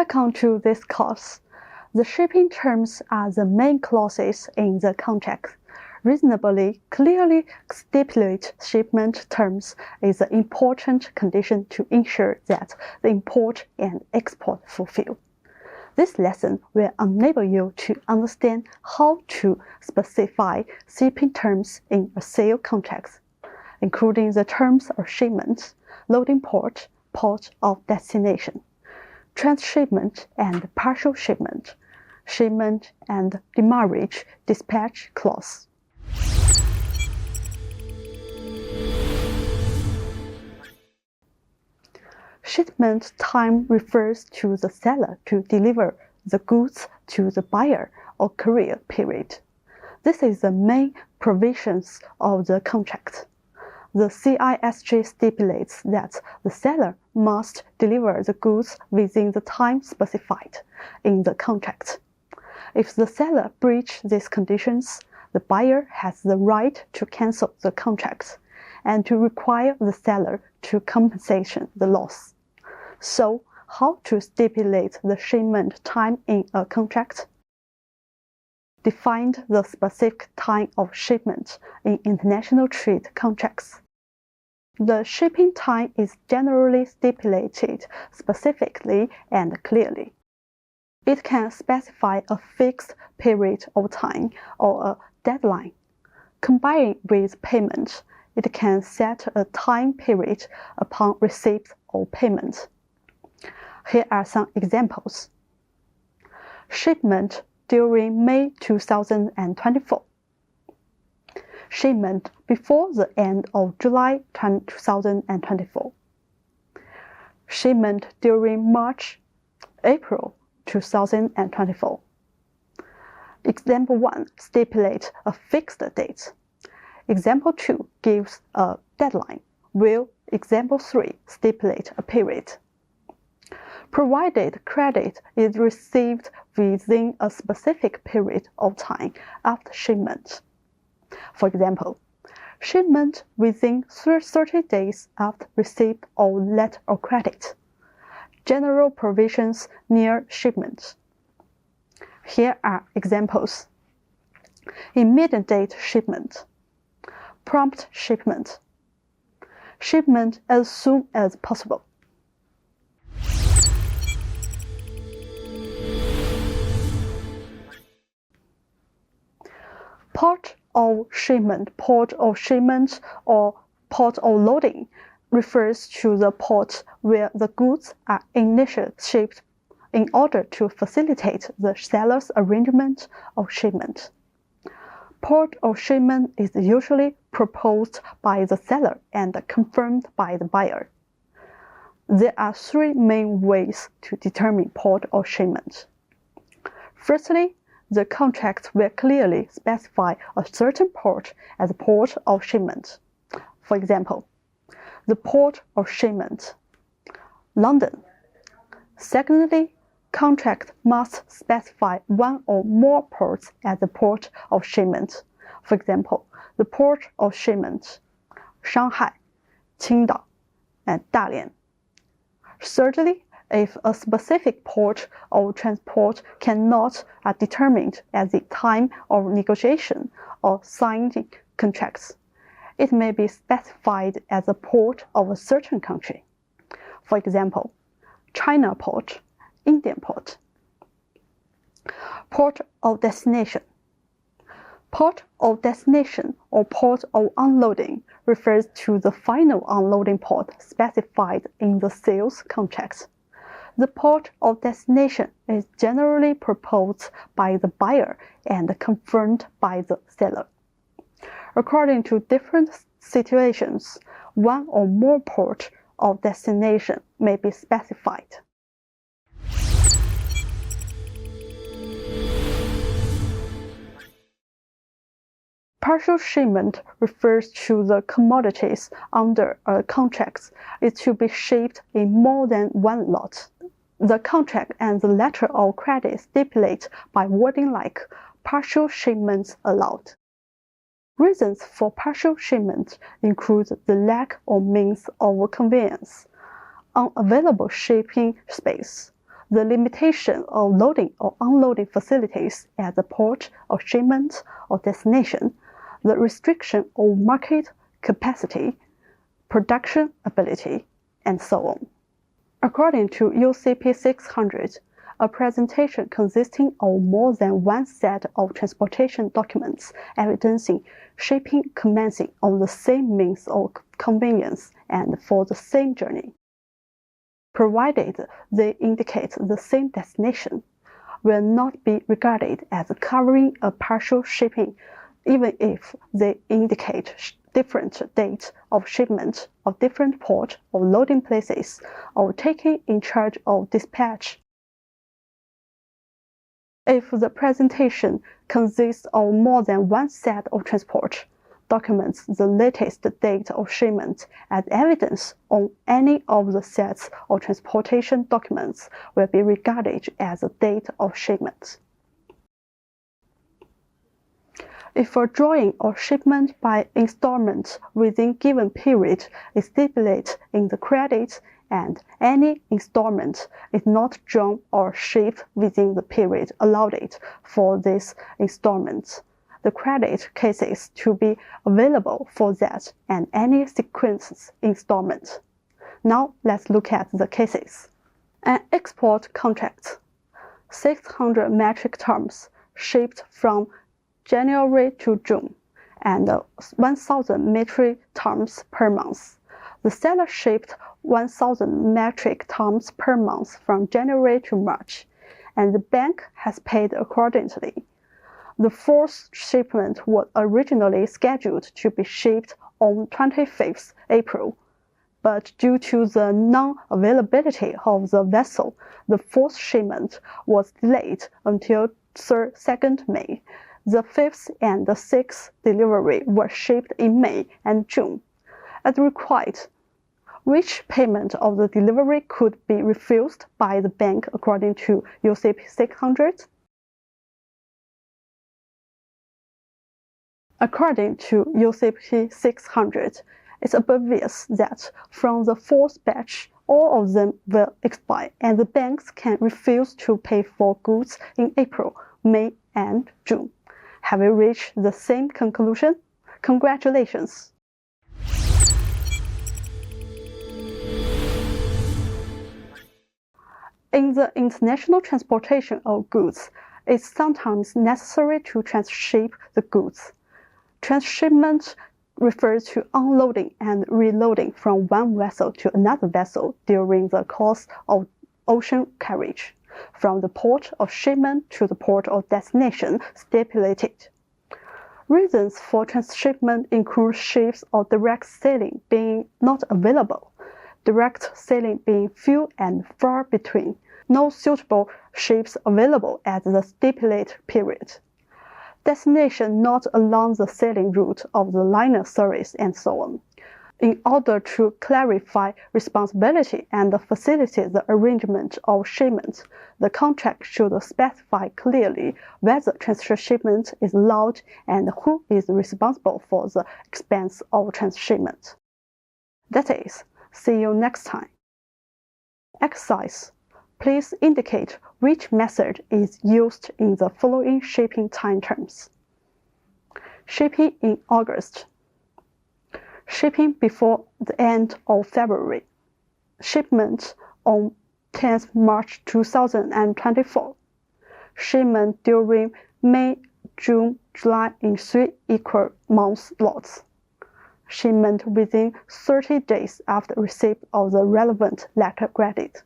Welcome to this course. The shipping terms are the main clauses in the contract. Reasonably clearly stipulate shipment terms is an important condition to ensure that the import and export fulfill. This lesson will enable you to understand how to specify shipping terms in a sale contract, including the terms of shipment, loading port, port of destination, transshipment and partial shipment, shipment and demurrage dispatch clause. Shipment time refers to the seller to deliver the goods to the buyer or courier period. This is the main provisions of the contract. The CISG stipulates that the seller must deliver the goods within the time specified in the contract. If the seller breaches these conditions, the buyer has the right to cancel the contract and to require the seller to compensate the loss. So, how to stipulate the shipment time in a contract? Define the specific time of shipment in international trade contracts. The shipping time is generally stipulated specifically and clearly. It can specify a fixed period of time or a deadline. Combined with payment, it can set a time period upon receipt or payment. Here are some examples. Shipment during May 2024. Shipment before the end of July 2024. Shipment during March, April 2024. Example 1 stipulates a fixed date. Example 2 gives a deadline, while Example 3 stipulates a period. Provided credit is received within a specific period of time after shipment. For example, shipment within 30 days after receipt of letter of credit. General provisions near shipment. Here are examples. Immediate shipment. Prompt shipment. Shipment as soon as possible. Port of shipment, or port of loading refers to the port where the goods are initially shipped in order to facilitate the seller's arrangement of shipment. Port of shipment is usually proposed by the seller and confirmed by the buyer. There are three main ways to determine port of shipment. Firstly, the contract will clearly specify a certain port as a port of shipment. For example, the port of shipment, London. Secondly, contract must specify one or more ports as a port of shipment. For example, the port of shipment, Shanghai, Qingdao, and Dalian. Thirdly, if a specific port of transport cannot be determined at the time of negotiation or signing contracts, it may be specified as a port of a certain country. For example, China port, Indian port. Port of destination. Port of destination or port of unloading refers to the final unloading port specified in the sales contract. The port of destination is generally proposed by the buyer and confirmed by the seller. According to different situations, one or more ports of destination may be specified. Partial shipment refers to the commodities under a contract is to be shipped in more than one lot. The contract and the letter of credit stipulate by wording like partial shipments allowed. Reasons for partial shipment include the lack of means of conveyance, unavailable shipping space, the limitation of loading or unloading facilities at the port of shipment or destination, the restriction of market capacity, production ability, and so on. According to UCP 600, a presentation consisting of more than one set of transportation documents evidencing shipping commencing on the same means of conveyance and for the same journey, provided they indicate the same destination, will not be regarded as covering a partial shipping even if they indicate different dates of shipment of different port or loading places or taking in charge of dispatch. If the presentation consists of more than one set of transport documents, the latest date of shipment as evidence on any of the sets of transportation documents will be regarded as a date of shipment. If a drawing or shipment by installment within given period is stipulated in the credit and any installment is not drawn or shipped within the period allotted for this installment, the credit cases to be available for that and any sequence installment. Now let's look at the cases. An export contract, 600 metric tons shipped from January to June, and 1,000 metric tons per month. The seller shipped 1,000 metric tons per month from January to March, and the bank has paid accordingly. The fourth shipment was originally scheduled to be shipped on 25th April, but due to the non-availability of the vessel, the fourth shipment was delayed until 2nd May. The 5th and the 6th delivery were shipped in May and June. As required, which payment of the delivery could be refused by the bank according to UCP 600? According to UCP 600, it's obvious that from the fourth batch, all of them will expire and the banks can refuse to pay for goods in April, May, and June. Have you reached the same conclusion? Congratulations! In the international transportation of goods, it's sometimes necessary to transship the goods. Transshipment refers to unloading and reloading from one vessel to another vessel during the course of ocean carriage, from the port of shipment to the port of destination stipulated. Reasons for transshipment include ships of direct sailing being not available, direct sailing being few and far between, no suitable ships available at the stipulated period, destination not along the sailing route of the liner service, and so on. In order to clarify responsibility and facilitate the arrangement of shipments, the contract should specify clearly whether transshipment is allowed and who is responsible for the expense of transshipment. That is, see you next time. Exercise. Please indicate which method is used in the following shipping time terms. Shipping in August. Shipping before the end of February. Shipment on 10th March 2024. Shipment during May, June, July in 3 equal month lots. Shipment within 30 days after receipt of the relevant letter credit.